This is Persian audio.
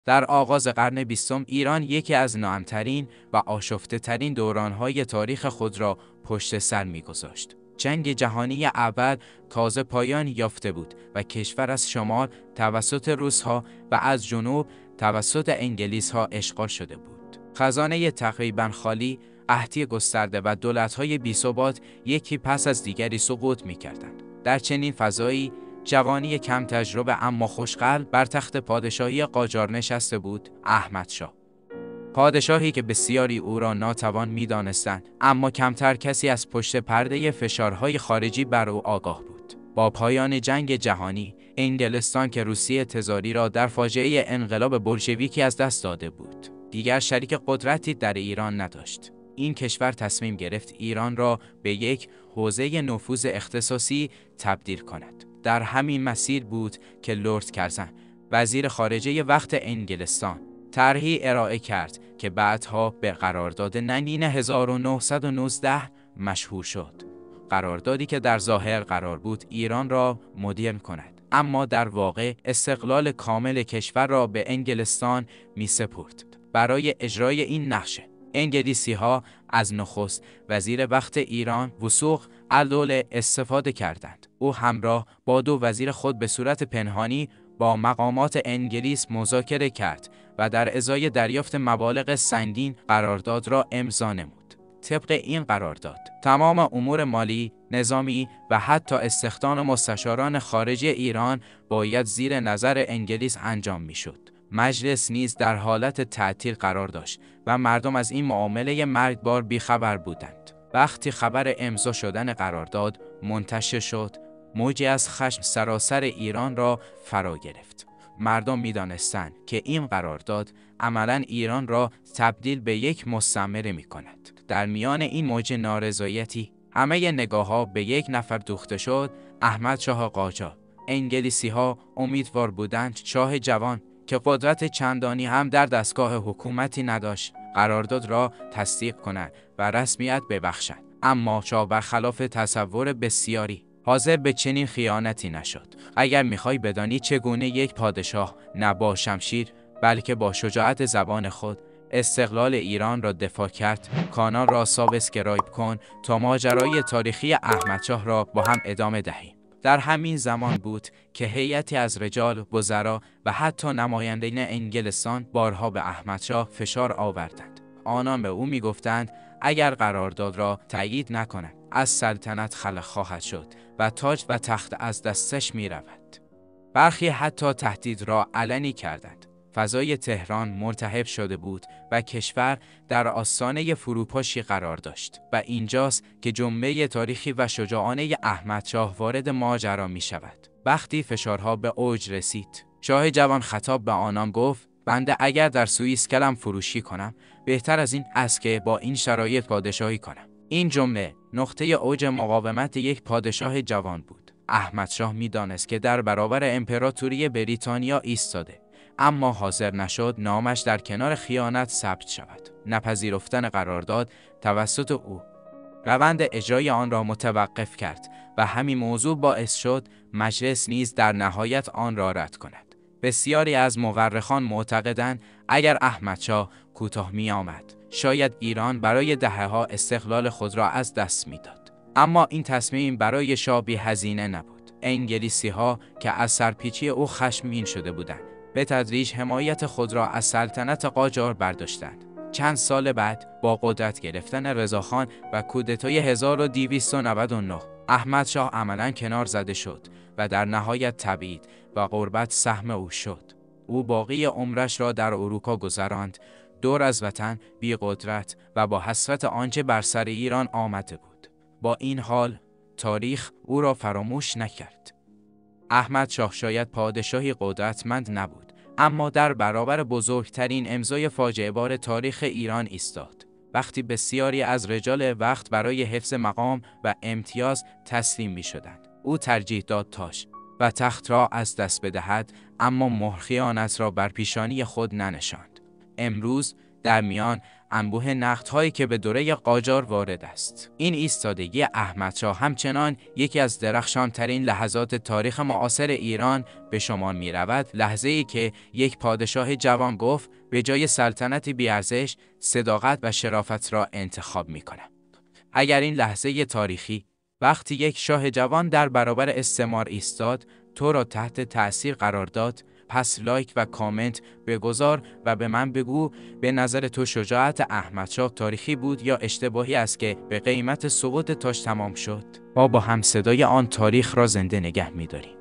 در آغاز قرن 20 ایران یکی از ناامن‌ترین و آشفته‌ترین دوران‌های تاریخ خود را پشت سر می‌گذاشت. جنگ جهانی اول تازه پایان یافته بود و کشور از شمال توسط روس‌ها و از جنوب توسط انگلیس‌ها اشغال شده بود. خزانه تقریباً خالی، قحطی گسترده و دولت‌های بی‌ثبات یکی پس از دیگری سقوط می‌کردند. در چنین فضایی جوانی کم تجربه اما خوشقلب بر تخت پادشاهی قاجار نشسته بود احمدشاه. پادشاهی که بسیاری او را ناتوان می‌دانستند، اما کمتر کسی از پشت پرده فشارهای خارجی بر او آگاه بود. با پایان جنگ جهانی، انگلستان که روسیه تزاری را در فاجعه انقلاب بولشویکی از دست داده بود، دیگر شریک قدرتی در ایران نداشت. این کشور تصمیم گرفت ایران را به یک حوزه نفوذ اختصاصی تبدیل کند. در همین مسیر بود که لرد کرزن، وزیر خارجه وقت انگلستان، طرحی ارائه کرد که بعدها به قرارداد ننین 1919 مشهور شد. قراردادی که در ظاهر قرار بود ایران را مدرن کند، اما در واقع استقلال کامل کشور را به انگلستان می سپرد. برای اجرای این نقشه انگلیسی‌ها از نخست وزیر وقت ایران وثوق الدوله استفاده کردند. او همراه با دو وزیر خود به صورت پنهانی با مقامات انگلیس مذاکره کرد و در ازای دریافت مبالغ سنگین قرارداد را امضا نمود. طبق این قرارداد تمام امور مالی، نظامی و حتی استخدام مستشاران خارجی ایران باید زیر نظر انگلیس انجام می‌شد. مجلس نیز در حالت تعطیل قرار داشت و مردم از این معامله مرگبار بیخبر بودند. وقتی خبر امضا شدن قرارداد منتشر شد، موجی از خشم سراسر ایران را فرا گرفت. مردم می‌دانستند که این قرارداد عملاً ایران را تبدیل به یک مستعمره می‌کند. در میان این موج نارضایتی همه نگاه‌ها به یک نفر دوخته شد: احمدشاه قاجار. انگلیسی‌ها امیدوار بودند شاه جوان که قدرت چندانی هم در دستگاه حکومتی نداشت، قرارداد را تصدیق کند و رسمیت ببخشد. اما شاه برخلاف تصور بسیاری حاضر به چنین خیانتی نشد. اگر می‌خوای بدانی چگونه یک پادشاه نه با شمشیر بلکه با شجاعت زبان خود استقلال ایران را دفاع کرد، کانال را سابسکرایب کن تا ماجرای تاریخی احمدشاه را با هم ادامه دهیم. در همین زمان بود که هیئتی از رجال، وزرا و حتی نمایندگان انگلستان بارها به احمدشاه فشار آوردند. آنان به او می‌گفتند اگر قرارداد را تایید نکند، از سلطنت خلع خواهد شد و تاج و تخت از دستش می‌رود. برخی حتی تهدید را علنی کردند. فضای تهران ملتهب شده بود و کشور در آستانه فروپاشی قرار داشت و اینجاست که جنبه تاریخی و شجاعانه احمدشاه وارد ماجرا می شود. وقتی فشارها به اوج رسید، شاه جوان خطاب به آنان گفت: بنده اگر در سوئیس کلم فروشی کنم، بهتر از این است که با این شرایط پادشاهی کنم. این جمله نقطه اوج مقاومت یک پادشاه جوان بود. احمدشاه می دانست که در برابر امپراتوری بریتانیا ایستاده، اما حاضر نشد نامش در کنار خیانت ثبت شود. نپذیرفتن قرارداد توسط او روند اجرای آن را متوقف کرد و همین موضوع باعث شد مجلس نیز در نهایت آن را رد کند. بسیاری از مورخان معتقدند اگر احمدشاه کوتاه می آمد، شاید ایران برای دهه‌ها استقلال خود را از دست می‌داد. اما این تصمیم برای شاه بی هزینه نبود. انگلیسی‌ها که از سرپیچی او خشمگین شده بودند، به تدریج حمایت خود را از سلطنت قاجار برداشتند. چند سال بعد با قدرت گرفتن رضاخان و کودتای 1299 احمدشاه عملاً کنار زده شد و در نهایت تبعید و غربت سهم او شد. او باقی عمرش را در اروپا گذراند، دور از وطن، بی قدرت و با حسرت آنچه بر سر ایران آمده بود. با این حال تاریخ او را فراموش نکرد. احمدشاه شاید پادشاهی قدرتمند نبود، اما در برابر بزرگترین امضای فاجعه بار تاریخ ایران ایستاد. وقتی بسیاری از رجال وقت برای حفظ مقام و امتیاز تسلیم می شدند، او ترجیح داد تاج و تخت را از دست بدهد، اما مهر خیانت را بر پیشانی خود ننشاند. امروز در میان انبوه نقدهایی که به دوره قاجار وارد است. این ایستادگی احمدشاه همچنان یکی از درخشانترین لحظات تاریخ معاصر ایران به شمار می رود، لحظه‌ای که یک پادشاه جوان گفت به جای سلطنت بی‌ارزش صداقت و شرافت را انتخاب می کنم. اگر این لحظه تاریخی، وقتی یک شاه جوان در برابر استعمار ایستاد، تو را تحت تأثیر قرار داد، پس لایک و کامنت بگذار و به من بگو به نظر تو شجاعت احمدشاه تاریخی بود یا اشتباهی است که به قیمت سقوط تاج تمام شد؟ ما با هم صدای آن تاریخ را زنده نگه می‌داریم.